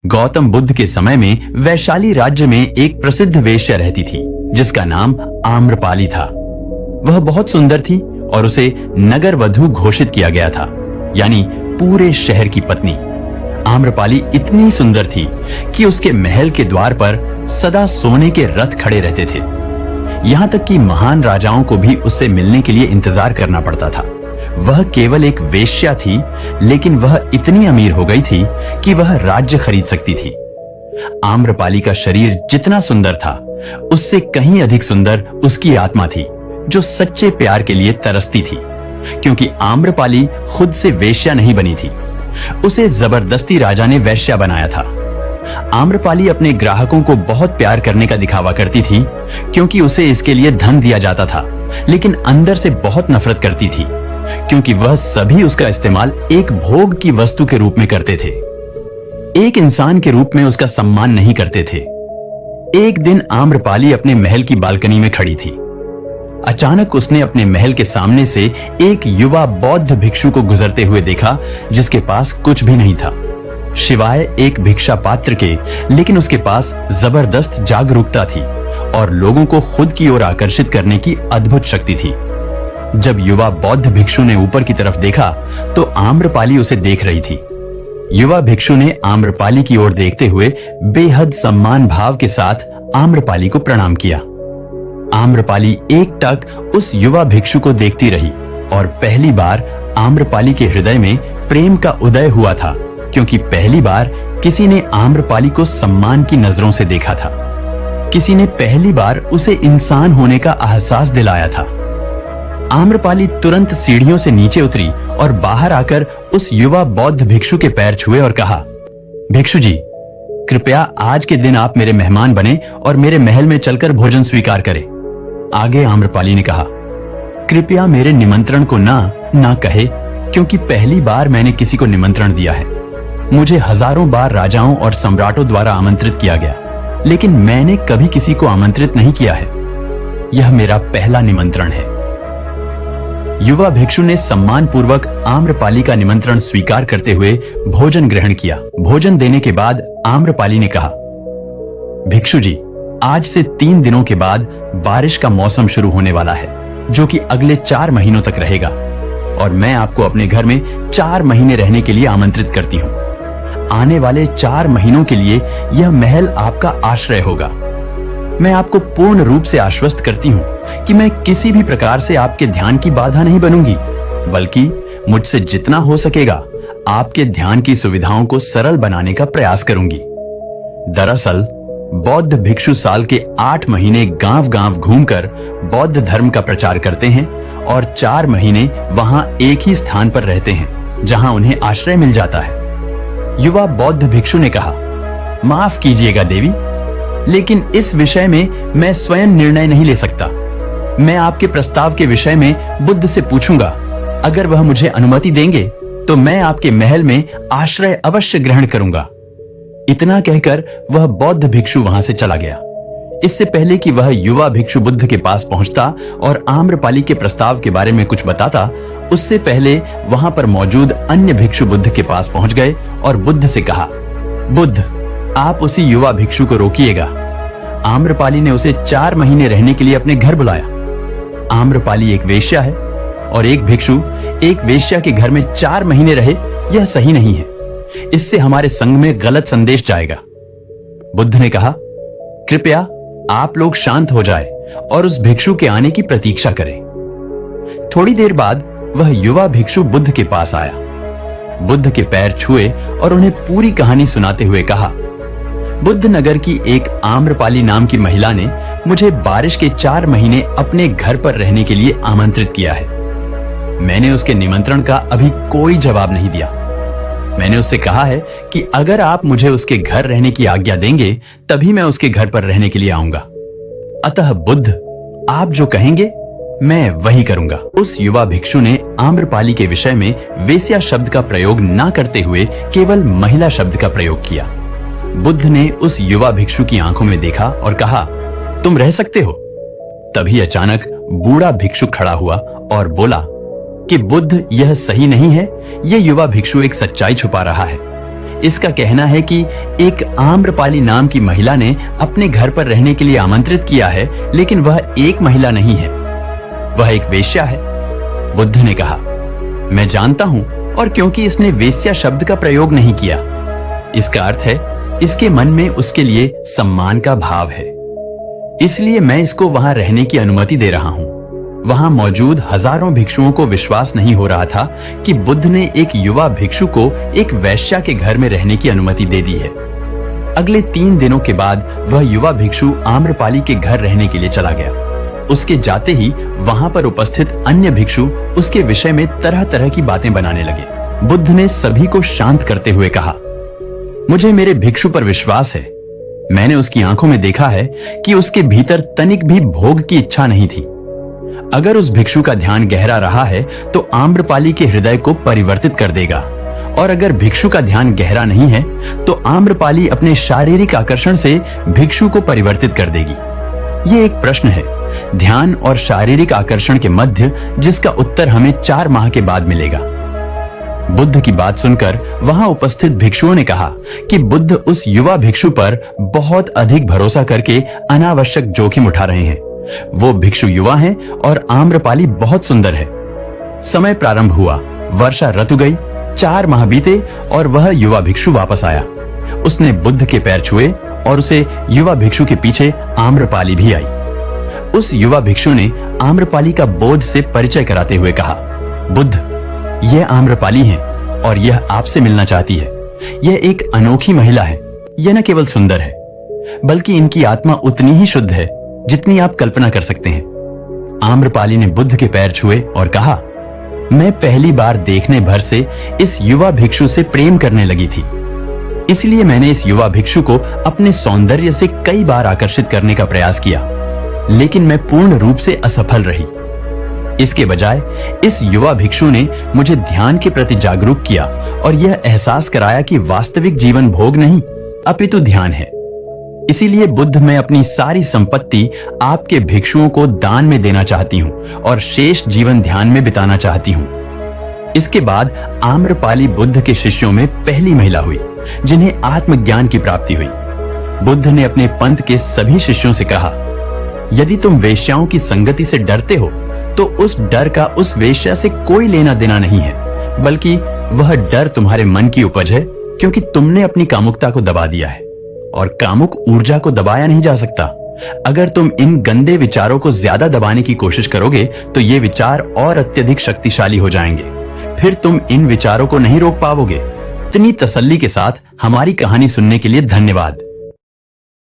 गौतम बुद्ध के समय में वैशाली राज्य में एक प्रसिद्ध वेश्या रहती थी जिसका नाम आम्रपाली था। वह बहुत सुंदर थी और उसे नगर वधू घोषित किया गया था, यानी पूरे शहर की पत्नी। आम्रपाली इतनी सुंदर थी कि उसके महल के द्वार पर सदा सोने के रथ खड़े रहते थे। यहां तक कि महान राजाओं को भी उससे मिलने के लिए इंतजार करना पड़ता था। वह केवल एक वेश्या थी, लेकिन वह इतनी अमीर हो गई थी कि वह राज्य खरीद सकती थी। आम्रपाली का शरीर जितना सुंदर था, उससे कहीं अधिक सुंदर उसकी आत्मा थी, जो सच्चे प्यार के लिए तरसती थी। क्योंकि आम्रपाली खुद से वेश्या नहीं बनी थी, उसे जबरदस्ती राजा ने वेश्या बनाया था। आम्रपाली अपने ग्राहकों को बहुत प्यार करने का दिखावा करती थी, क्योंकि उसे इसके लिए धन दिया जाता था, लेकिन अंदर से बहुत नफरत करती थी, क्योंकि वह सभी उसका इस्तेमाल एक भोग की वस्तु के रूप में करते थे। एक इंसान के रूप में उसका सम्मान नहीं करते थे। एक दिन आम्रपाली अपने महल की बालकनी में खड़ी थी। अचानक उसने अपने महल के सामने से एक युवा बौद्ध भिक्षु को गुजरते हुए देखा, जिसके पास कुछ भी नहीं था सिवाय एक भिक्षा पात्र के, लेकिन उसके पास जबरदस्त जागरूकता थी और लोगों को खुद की ओर आकर्षित करने की अद्भुत शक्ति थी। जब युवा बौद्ध भिक्षु ने ऊपर की तरफ देखा तो आम्रपाली उसे देख रही थी। युवा भिक्षु ने आम्रपाली की ओर देखते हुए बेहद सम्मान भाव के साथ आम्रपाली को प्रणाम किया। आम्रपाली एकटक उस युवा भिक्षु को देखती रही और पहली बार आम्रपाली के हृदय में प्रेम का उदय हुआ था, क्योंकि पहली बार किसी ने आम्रपाली को सम्मान की नजरों से देखा था। किसी ने पहली बार उसे इंसान होने का एहसास दिलाया था। आम्रपाली तुरंत सीढ़ियों से नीचे उतरी और बाहर आकर उस युवा बौद्ध भिक्षु के पैर छुए और कहा, भिक्षु जी, कृपया आज के दिन आप मेरे मेहमान बने और मेरे महल में चलकर भोजन स्वीकार करें। आगे आम्रपाली ने कहा, कृपया मेरे निमंत्रण को ना कहे, क्योंकि पहली बार मैंने किसी को निमंत्रण दिया है। मुझे हजारों बार राजाओं और सम्राटों द्वारा आमंत्रित किया गया, लेकिन मैंने कभी किसी को आमंत्रित नहीं किया है। यह मेरा पहला निमंत्रण है। युवा भिक्षु ने सम्मान पूर्वक आम्रपाली का निमंत्रण स्वीकार करते हुए भोजन ग्रहण किया। भोजन देने के बाद आम्रपाली ने कहा, भिक्षु जी, आज से 3 दिनों के बाद बारिश का मौसम शुरू होने वाला है, जो कि अगले 4 महीनों तक रहेगा, और मैं आपको अपने घर में 4 महीने रहने के लिए आमंत्रित करती हूँ। आने वाले 4 महीनों के लिए यह महल आपका आश्रय होगा। मैं आपको पूर्ण रूप से आश्वस्त करती हूँ कि मैं किसी भी प्रकार से आपके ध्यान की बाधा नहीं बनूंगी, बल्कि मुझसे जितना हो सकेगा आपके ध्यान की सुविधाओं को सरल बनाने का प्रयास करूंगी। दरअसल बौद्ध भिक्षु साल के 8 महीने गांव-गांव घूमकर बौद्ध धर्म का प्रचार करते हैं और 4 महीने वहां एक ही स्थान पर रहते हैं, जहां उन्हें आश्रय मिल जाता है। युवा बौद्ध भिक्षु ने कहा, माफ कीजिएगा देवी, लेकिन इस विषय में मैं स्वयं निर्णय नहीं ले सकता। मैं आपके प्रस्ताव के विषय में बुद्ध से पूछूंगा। अगर वह मुझे अनुमति देंगे तो मैं आपके महल में आश्रय अवश्य ग्रहण करूंगा। इतना कहकर वह बौद्ध भिक्षु वहां से चला गया। इससे पहले कि वह युवा भिक्षु बुद्ध के पास पहुंचता और आम्रपाली के प्रस्ताव के बारे में कुछ बताता, उससे पहले वहां पर मौजूद अन्य भिक्षु बुद्ध के पास पहुंच गए और बुद्ध से कहा, बुद्ध, आप उसी युवा भिक्षु को रोकिएगा। आम्रपाली ने उसे 4 महीने रहने के लिए अपने घर बुलाया। आम्रपाली एक वेश्या है और एक भिक्षु एक वेश्या के घर में 4 महीने रहे, यह सही नहीं है। इससे हमारे संघ में गलत संदेश जाएगा। बुद्ध ने कहा, कृपया आप लोग शांत हो जाए और उस भिक्षु के आने की प्रतीक्षा करें। थोड़ी देर बाद वह युवा भिक्षु बुद्ध के पास आया। बुद्ध के पैर छुए और उन्हें पूरी कहानी सुनाते हुए कहा, बुद्ध नगर की एक आम्रपाली नाम की महिला ने मुझे बारिश के 4 महीने अपने घर पर रहने के लिए आमंत्रित किया है। मैंने उसके निमंत्रण का अभी कोई जवाब नहीं दिया। मैंने उससे कहा है कि अगर आप मुझे उसके घर रहने की आज्ञा देंगे, तभी मैं उसके घर पर रहने के लिए आऊंगा। अतः बुद्ध, आप जो कहेंगे मैं वही करूंगा। उस युवा भिक्षु ने आम्रपाली के विषय में वेश्या शब्द का प्रयोग न करते हुए केवल महिला शब्द का प्रयोग किया। बुद्ध ने उस युवा भिक्षु की आंखों में देखा और कहा, तुम रह सकते हो। तभी अचानक बूढ़ा भिक्षु खड़ा हुआ और बोला कि बुद्ध, यह सही नहीं है। यह युवा भिक्षु एक सच्चाई छुपा रहा है। इसका कहना है कि एक आम्रपाली नाम की महिला ने अपने घर पर रहने के लिए आमंत्रित किया है, लेकिन वह एक महिला नहीं है, वह एक वेश्या है। बुद्ध ने कहा, मैं जानता हूं, और क्योंकि इसने वेश्या शब्द का प्रयोग नहीं किया, इसका अर्थ है इसके मन में उसके लिए सम्मान का भाव है, इसलिए मैं इसको वहां रहने की अनुमति दे रहा हूं। वहां मौजूद हजारों भिक्षुओं को विश्वास नहीं हो रहा था कि बुद्ध ने एक युवा भिक्षु को एक वैश्या के घर में रहने की अनुमति दे दी है। अगले 3 दिनों के बाद वह युवा भिक्षु आम्रपाली के घर रहने के लिए चला गया। उसके जाते ही वहां पर उपस्थित अन्य भिक्षु उसके विषय में तरह तरह की बातें बनाने लगे। बुद्ध ने सभी को शांत करते हुए कहा, मुझे मेरे भिक्षु पर विश्वास है। मैंने उसकी आंखों में देखा है कि उसके भीतर तनिक भी भोग की इच्छा नहीं थी। अगर उस भिक्षु का ध्यान गहरा रहा है तो आम्रपाली के हृदय को परिवर्तित कर देगा, और अगर भिक्षु का ध्यान गहरा नहीं है तो आम्रपाली अपने शारीरिक आकर्षण से भिक्षु को परिवर्तित कर देगी। ये एक प्रश्न है, ध्यान और शारीरिक आकर्षण के मध्य, जिसका उत्तर हमें 4 माह के बाद मिलेगा। बुद्ध की बात सुनकर वहां उपस्थित भिक्षुओं ने कहा कि बुद्ध उस युवा भिक्षु पर बहुत अधिक भरोसा करके अनावश्यक जोखिम उठा रहे हैं। वो भिक्षु युवा हैं और आम्रपाली बहुत सुंदर है। समय प्रारंभ हुआ, वर्षा ऋतु गई, 4 माह बीते और वह युवा भिक्षु वापस आया। उसने बुद्ध के पैर छुए और उसे युवा भिक्षु के पीछे आम्रपाली भी आई। उस युवा भिक्षु ने आम्रपाली का बोध से परिचय कराते हुए कहा, बुद्ध, यह आम्रपाली है और यह आपसे मिलना चाहती है। यह एक अनोखी महिला है। यह न केवल सुंदर है, बल्कि इनकी आत्मा उतनी ही शुद्ध है जितनी आप कल्पना कर सकते हैं। आम्रपाली ने बुद्ध के पैर छुए और कहा, मैं पहली बार देखने भर से इस युवा भिक्षु से प्रेम करने लगी थी, इसलिए मैंने इस युवा भिक्षु को अपने सौंदर्य से कई बार आकर्षित करने का प्रयास किया, लेकिन मैं पूर्ण रूप से असफल रही। इसके बजाय इस युवा भिक्षु ने मुझे ध्यान के प्रति जागरूक किया और यह एहसास कराया कि वास्तविक जीवन भोग नहीं, अपितु ध्यान है। इसीलिए बुद्ध, मैं अपनी सारी संपत्ति आपके भिक्षुओं को दान में देना चाहती हूँ और शेष जीवन ध्यान में बिताना चाहती हूँ। इसके बाद आम्रपाली बुद्ध के शिष्यों में पहली महिला हुई जिन्हें आत्मज्ञान की प्राप्ति हुई। बुद्ध ने अपने पंथ के सभी शिष्यों से कहा, यदि तुम वेश्याओं की संगति से डरते हो तो उस डर का उस वेश्या से कोई लेना देना नहीं है, बल्कि वह डर तुम्हारे मन की उपज है, क्योंकि तुमने अपनी कामुकता को दबा दिया है और कामुक ऊर्जा को दबाया नहीं जा सकता। अगर तुम इन गंदे विचारों को ज्यादा दबाने की कोशिश करोगे तो ये विचार और अत्यधिक शक्तिशाली हो जाएंगे, फिर तुम इन विचारों को नहीं रोक पाओगे। इतनी तसल्ली के साथ हमारी कहानी सुनने के लिए धन्यवाद।